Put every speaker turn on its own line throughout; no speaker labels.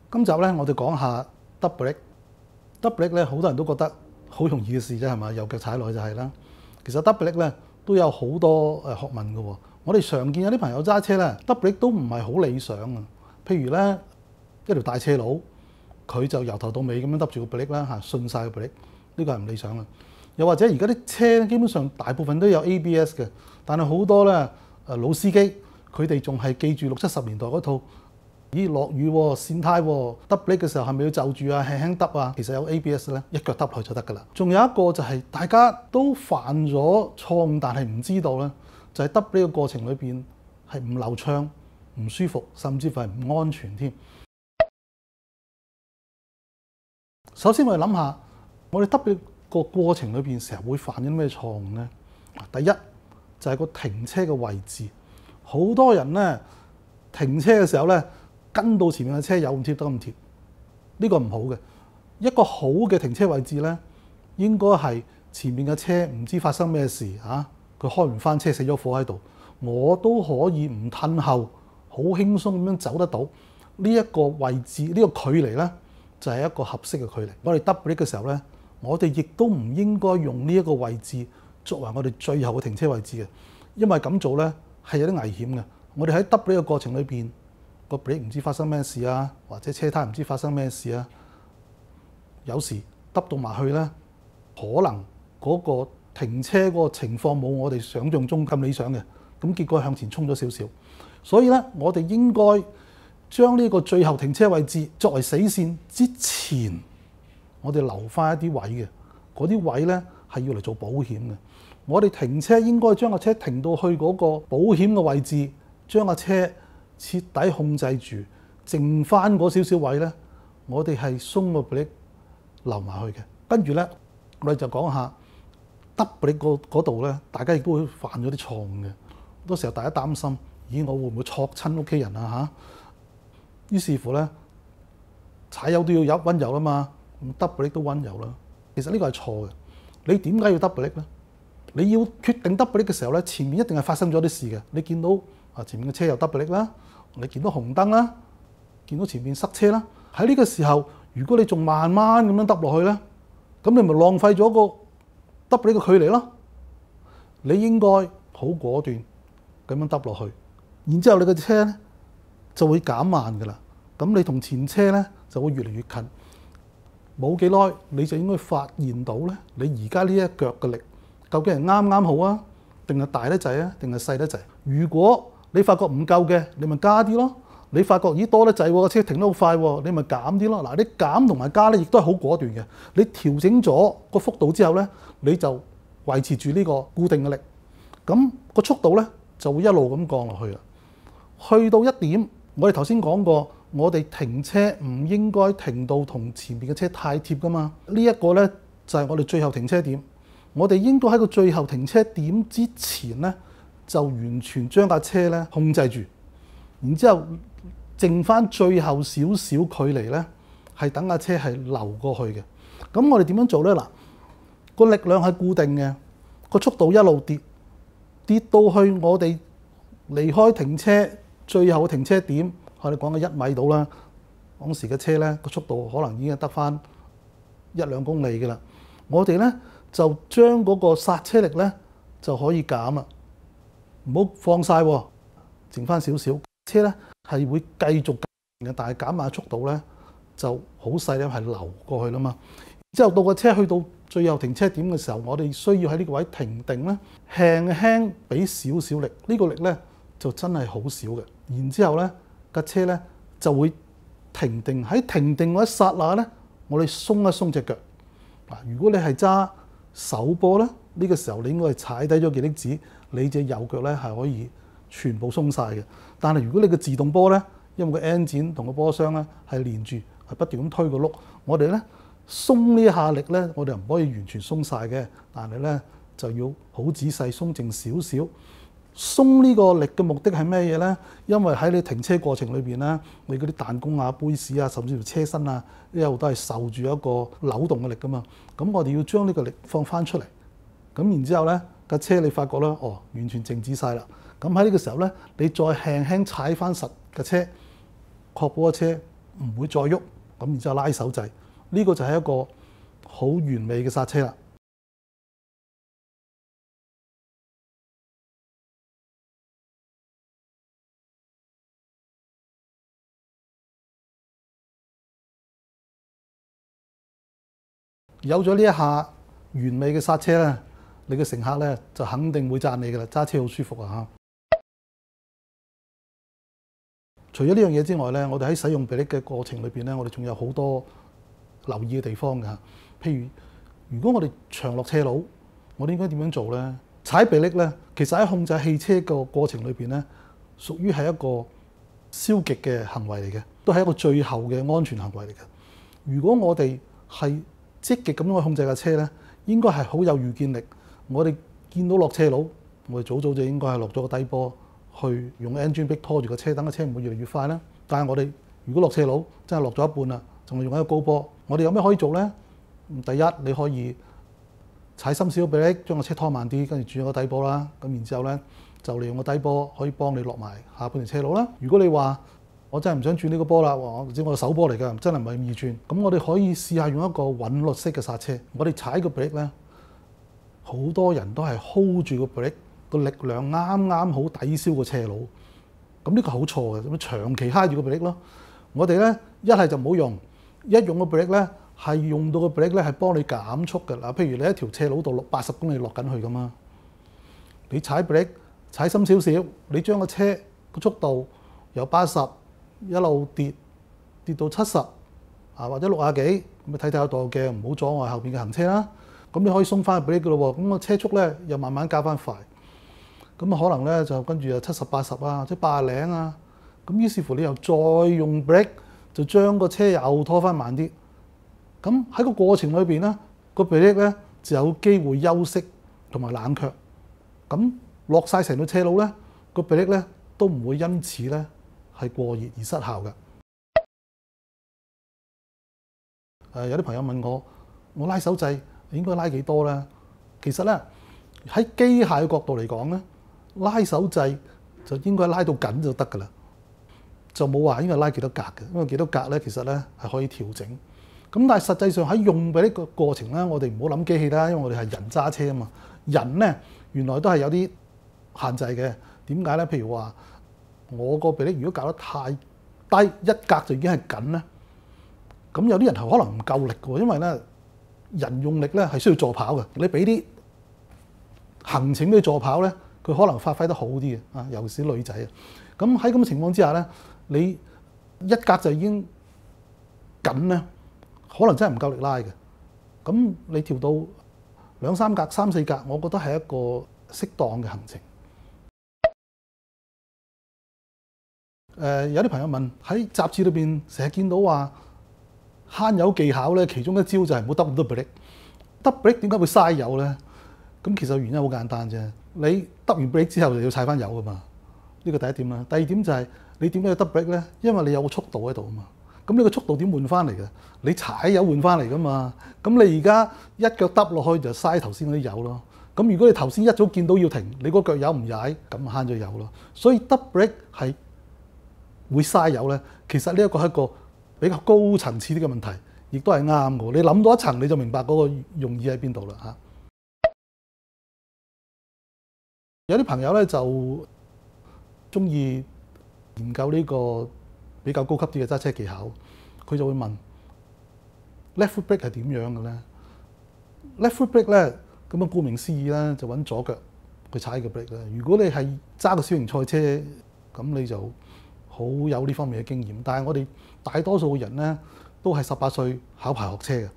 今集咧，我哋講下 double brake。double brake 咧，好多人都覺得好容易嘅事啫，係嘛？右腳踩落去就係啦。其實 double brake 咧都有好多學問嘅喎。我哋常見有啲朋友揸車咧，double brake 都唔係好理想啊。譬如咧，一條大斜路，佢就由頭到尾咁樣揼住個 brake 啦嚇，順晒個 brake，呢個係唔理想嘅。又或者而家啲車基本上大部分都有 ABS 嘅，但係好多咧老司機佢哋仲係記住60-70年代嗰套。咦，落雨喎，跣胎喎，揼 brake 嘅時候係咪要就住啊？輕輕揼啊？其實有 ABS 咧，一腳揼落去就得㗎啦。仲有一個就係大家都犯咗錯誤，但係唔知道咧，就係揼 brake 嘅過程裏邊係唔流暢、唔舒服，甚至乎係唔安全添。首先我哋諗下，我哋揼 brake 個過程裏邊成日會犯啲咩錯誤咧？第一就係個停車嘅位置，好多人咧停車嘅時候咧，跟到前面嘅車有咁貼得咁貼，呢個唔好嘅。一個好嘅停車位置咧，應該係前面嘅車唔知發生咩事嚇，佢開唔翻車死咗火喺度，我都可以唔褪後，好輕鬆咁樣走得到。呢一個位置，呢個距離咧，就係一個合適嘅距離。我哋揼 brake 嘅時候咧，我哋亦都唔應該用呢一個位置作為我哋最後嘅停車位置嘅，因為咁做咧係有啲危險嘅。我哋喺揼 brake 嘅過程裏邊，個 brake 唔知發生咩事啊，或者車胎唔知發生咩事啊，有時揼到埋去咧，可能嗰個停車嗰個情況冇我哋想象中咁理想嘅，咁結果向前衝咗少少。所以咧，我哋應該將呢個最後停車位置作為死線之前，我哋留翻一啲位嘅，嗰啲位咧係要嚟做保險嘅。我哋停車應該將個車停到去嗰個保險嘅位置，將個車徹底控制住，剩翻嗰少少位咧，我哋係鬆個 brake 留埋去嘅。跟住咧，我哋就講下揼 brake 嗰度咧，大家亦都會犯咗啲錯誤嘅。好多時候大家擔心，咦，我會唔會挫親屋企人啊嚇？於是乎咧，踩油都要有溫柔啊嘛，咁揼 brake 都溫柔啦。其實呢個係錯嘅。你點解要揼 brake咧？你要決定揼 brake 嘅時候咧，前面一定係發生咗啲事嘅。你見到前面嘅車又揼 brake啦，你見到紅燈啦，見到前面塞車啦。喺呢個時候，如果你仲慢慢咁樣揼落去咧，咁你咪浪費咗個揼 brake嘅距離咯。你應該好果斷咁樣揼落去，然之後你嘅車咧就會減慢㗎啦。咁你同前車咧就會越嚟越近。冇幾耐你就應該發現到咧，你而家呢一腳嘅力究竟係啱啱好啊，定係大得滯啊，定係細得滯？如果你發覺唔夠嘅，你咪加啲咯。你發覺咦多得滯喎，個車停得好快喎，你咪減啲咯。嗱，你減同埋加咧，亦都係好果斷嘅。你調整咗個幅度之後咧，你就維持住呢個固定嘅力，咁個速度咧就會一路咁降落去啦。去到一點，我哋頭先講過，我哋停車唔應該停到同前面嘅車太貼噶嘛。呢一個咧就係我哋最後停車點。我哋應該喺個最後停車點之前咧，就完全將架車咧控制住，然之後剩翻最後少少距離咧，係等架車係流過去嘅。咁我哋點樣做咧？嗱，個力量係固定嘅，個速度一路跌，跌到去我哋離開停車最後嘅停車點，我哋講嘅1米到啦。當時嘅車咧個速度可能已經得翻1-2公里嘅啦。我哋咧就將嗰個剎車力咧就可以減啦，唔好放晒喎，剩翻少少。車咧係會繼續嘅，但係減慢速度咧就好細咧，係流過去啦嘛。之後到個車去到最後停車點嘅時候，我哋需要喺呢個位停定咧，輕輕俾少少力，呢個力咧就真係好少嘅。然之後咧架車咧就會停定，喺停定嗰一剎那咧，我哋鬆一鬆隻腳。嗱，如果你係揸手波咧，呢個時候你應該係踩低咗幾粒子，你隻右腳咧係可以全部鬆晒嘅。但係如果你嘅自動波咧，因為個 N 展同個波箱咧係連住，係不斷咁推個轆，我哋咧鬆呢下力咧，我哋唔可以完全鬆晒嘅，但係咧就要好仔細鬆靜少少。鬆呢個力嘅目的係咩嘢咧？因為喺你停車過程裏邊咧，你嗰啲彈弓啊、杯士啊，甚至乎車身啊，一路都係受住一個扭動嘅力噶嘛。咁我哋要將呢個力放翻出嚟。咁然之後咧，架車你發覺咧，完全靜止晒啦。咁喺呢個時候咧，你再輕輕踩翻實架車，確保架車唔會再喐，咁然之後拉手掣，呢個就係一個好完美嘅剎車啦。有咗呢一下完美嘅剎車咧，你嘅乘客咧就肯定會讚你㗎啦，揸車好舒服啊嚇！除咗呢樣嘢之外咧，我哋喺使用迫力嘅過程裏邊咧，我哋仲有好多留意嘅地方㗎。譬如果我哋長落斜路，我哋應該點樣做咧？踩迫力咧，其實喺控制汽車個過程裏邊咧，屬於係一個消極嘅行為嚟嘅，都係一個最後嘅安全行為嚟嘅。如果我哋係積極咁樣去控制架車咧，應該係好有預見力。我哋見到落斜路，我哋早就應該係落咗個低波，去用 engine brake 拖住個車，等個車唔會越嚟越快啦。但係我哋如果落斜路真係落咗一半啦，仲係用一個高波，我哋有咩可以做咧？第一，你可以踩深少少迫力，將個車拖慢啲，跟住轉個低波啦。咁然之後咧，就利用個低波可以幫你落埋下半條斜路啦。如果你話我真係唔想轉呢個波啦，我知我手波嚟㗎，真係唔係咁易轉。咁我哋可以試下用一個韻律式嘅剎車。我哋踩個迫力咧，好多人都係 hold 住個迫力，個力量啱啱好抵消個斜路。咁呢個好錯嘅，咁長期揩住個迫力咯。我哋咧一係就唔好用，一用個迫力咧係用到個迫力咧係幫你減速嘅嗱。譬如你喺條斜路度80公里落緊去咁啊，你踩迫力踩深少少，你將個車個速度由80一路跌到70啊，或者60幾，咁你睇睇個倒後鏡，唔好阻礙後邊嘅行車啦。咁你可以鬆翻個迫力嘅咯喎，咁個車速咧又慢慢加翻快。咁啊可能咧就跟住就70、80啊，即係80零啊。咁於是乎你又再用 brake 就將個車又拖翻慢啲。咁喺個過程裏邊咧，個迫力咧就有機會休息同埋冷卻。咁落晒成條斜路咧，個迫力咧都唔會因此咧係過熱而失效嘅。有啲朋友問我拉手掣應該拉幾多咧？其實咧喺機械嘅角度嚟講咧，拉手掣就應該拉到緊就得㗎啦，就冇話應該拉幾多格嘅，因為幾多格咧其實咧係可以調整。咁但係實際上喺用迫力個過程咧，我哋唔好諗機器啦，因為我哋係人揸車啊嘛。人咧原來都係有啲限制嘅。點解咧？譬如話我個迫力如果搞得太低，一格就已經係緊咧。咁有啲人係可能唔夠力嘅，因為咧人用力咧係需要助跑嘅。你俾啲行程嘅助跑咧，佢可能發揮得好啲嘅啊，尤其是女仔啊。咁喺咁嘅情況之下咧，你一格就已經緊咧，可能真係唔夠力拉嘅。咁你調到2、3格、3、4格，我覺得係一個適當嘅行程。有啲朋友問喺雜誌裏邊成日見到話慳油技巧咧，其中一招就係唔好揼咁多迫力。揼迫力點解會嘥油咧？咁其實原因好簡單啫。你揼完迫力之後就要踩翻油噶嘛。呢個第一點啦。第二點就係你點解要揼迫力咧？因為你有個速度喺度啊嘛。咁呢個速度點換翻嚟嘅？你踩油換翻嚟噶嘛。咁你而家一腳揼落去就嘥頭先嗰啲油咯。咁如果你頭先一早見到要停，你嗰腳油唔踩，咁慳咗油咯。所以揼迫力係會嘥油咧。其實呢一個係一個比較高層次啲嘅問題，亦都係啱嘅。你諗到一層你就明白嗰個用意喺邊度啦嚇。有啲朋友咧就中意研究呢個比較高級啲嘅揸車技巧，佢就會問 left foot brake 係點樣嘅咧？left foot brake 咧咁啊，顧名思義咧就揾左腳去踩個 brake 啦。如果你係揸個小型賽車，咁你就好有呢方面嘅經驗。但係我哋大多數嘅人咧都係18歲考牌學車嘅，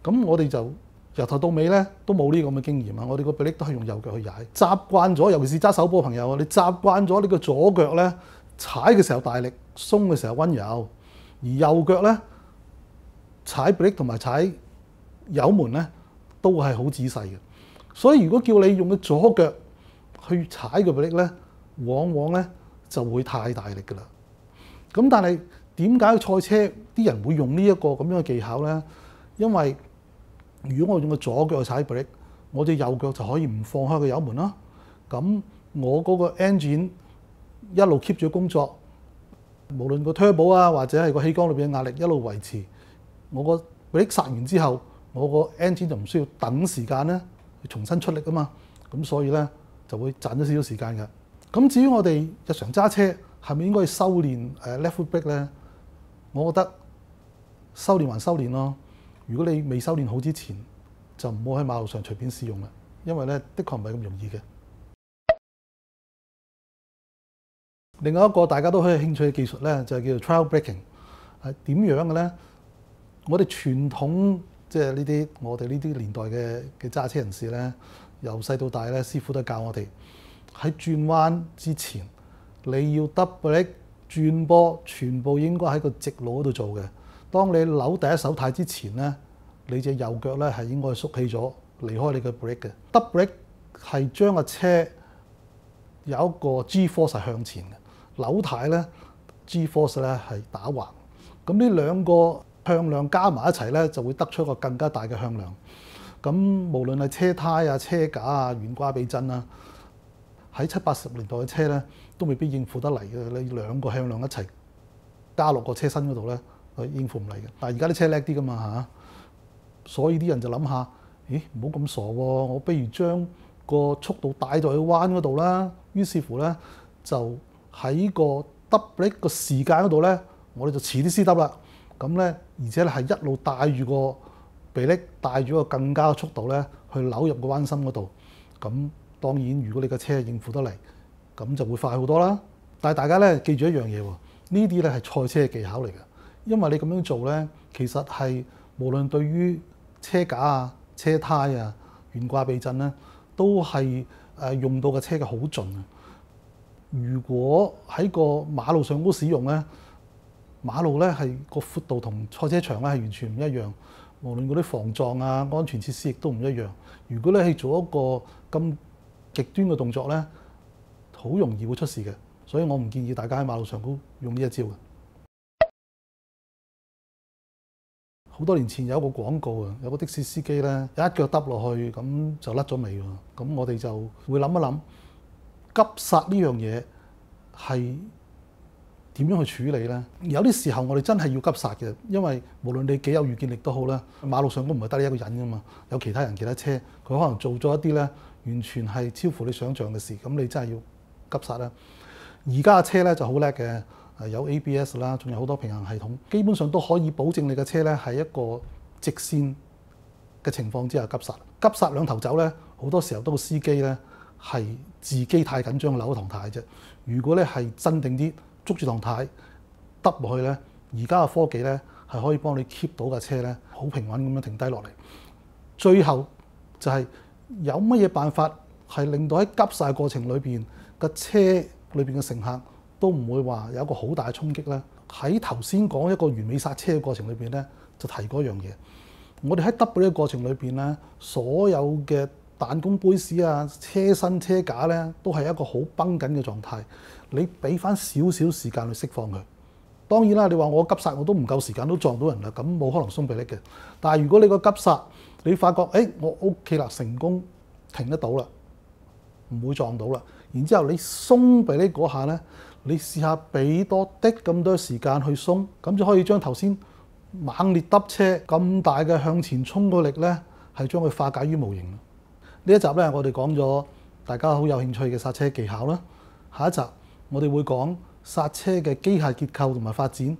咁我哋就由頭到尾咧都冇呢個咁嘅經驗啊！我哋個迫力都係用右腳去踩，習慣咗，尤其是揸手波朋友啊，你習慣咗呢個左腳咧踩嘅時候大力，鬆嘅時候溫柔，而右腳咧踩迫力同埋踩油門咧都係好仔細嘅。所以如果叫你用個左腳去踩個迫力咧，往往咧就會太大力㗎啦。咁但係點解賽車啲人會用呢一個咁樣嘅技巧咧？因為如果我用個左腳去踩迫力，我隻右腳就可以唔放開個油門啦。咁我嗰個 engine 一路 keep 住工作，無論個 turbo 啊或者係個氣缸裏邊嘅壓力一路維持，我個 brake 剎完之後，我個 engine 就唔需要等時間咧去重新出力啊嘛。咁所以咧就會賺咗少少時間㗎。咁至於我哋日常揸車係咪應該去修練left foot brake 咧？我覺得修練還修練咯。如果你未修練好之前，就唔好喺馬路上隨便試用啦，因為咧的確唔係咁容易嘅。另外一個大家都好有興趣嘅技術咧，就係叫做 trail braking。係點樣嘅咧？我哋傳統即係呢啲我哋呢啲年代嘅揸車人士咧，由細到大咧，師傅都教我哋喺轉彎之前，你要 double brake 轉波，全部應該喺個直路嗰度做嘅。當你扭第一手軚之前咧，你隻右腳咧係應該縮起咗，離開你嘅 brake 嘅。double brake 係將個車有一個 G force 係向前嘅，扭軚咧 G force 咧係打橫。咁呢兩個向量加埋一齊咧，就會得出一個更加大嘅向量。咁無論係車胎啊、車架啊、懸掛避震啊，喺70、80年代嘅車咧，都未必應付得嚟嘅。你兩個向量一齊加落個車身嗰度咧，應付唔嚟嘅。但係而家啲車叻啲㗎嘛嚇，所以啲人就諗下，咦，唔好咁傻喎，我不如將個速度帶到去彎嗰度啦。於是乎咧，就喺個 double brake 個時間嗰度咧，我哋就遲啲先得啦。咁咧，而且咧係一路帶住個臂力，帶住個更加嘅速度咧，去扭入個彎心嗰度。咁當然，如果你個車應付得嚟，咁就會快好多啦。但係大家咧記住一樣嘢喎，呢啲咧係賽車嘅技巧嚟嘅，因為你咁樣做咧，其實係無論對於車架啊、車胎啊、懸掛避震咧，都係用到個車嘅好盡啊。如果喺個馬路上高使用咧，馬路咧係個闊度同賽車場咧係完全唔一樣，無論嗰啲防撞啊、安全設施亦都唔一樣。如果你係做一個咁極端嘅動作咧，好容易會出事嘅。所以我唔建議大家喺馬路上高用呢一招嘅。好多年前有一個廣告啊，有個的士司機咧一腳揼落去，咁就甩咗尾喎。咁我哋就會諗一諗，急剎呢樣嘢係點樣去處理咧？有啲時候我哋真係要急剎嘅，因為無論你幾有預見力都好啦，馬路上都唔係得你一個人噶嘛，有其他人、其他車，佢可能做咗一啲咧完全係超乎你想象嘅事，咁你真係要急剎啦。而家嘅車咧就好叻嘅，有 ABS 啦，仲有好多平衡系統，基本上都可以保證你嘅車咧係一個直線嘅情況之下急剎。急剎兩頭走咧，好多時候都個司機咧係自己太緊張扭一堂軚啫。如果咧係鎮定啲，捉住堂軚揼落去咧，而家嘅科技咧係可以幫你 keep 到架車咧好平穩咁樣停低落嚟。最後就係有乜嘢辦法係令到喺急剎嘅過程裏邊個車裏邊嘅乘客都唔會話有一個好大嘅衝擊咧？喺頭先講一個完美剎車嘅過程裏邊咧，就提過一樣嘢。我哋喺 double 呢個過程裏邊咧，所有嘅彈弓杯士啊、車身車架咧，都係一個好繃緊嘅狀態。你俾翻少少時間去釋放佢。當然啦，你話我急剎我都唔夠時間都撞到人啦，咁冇可能鬆臂力嘅。但係如果你個急剎，你發覺我 OK 啦，成功停得到啦，唔會撞到啦。然之後你鬆臂力嗰下咧，你試下俾多啲咁多時間去鬆，咁就可以將頭先猛烈揼車咁大嘅向前衝個力咧，係將佢化解於無形。呢一集咧，我哋講咗大家好有興趣嘅剎車技巧啦。下一集我哋會講剎車嘅機械結構同埋發展。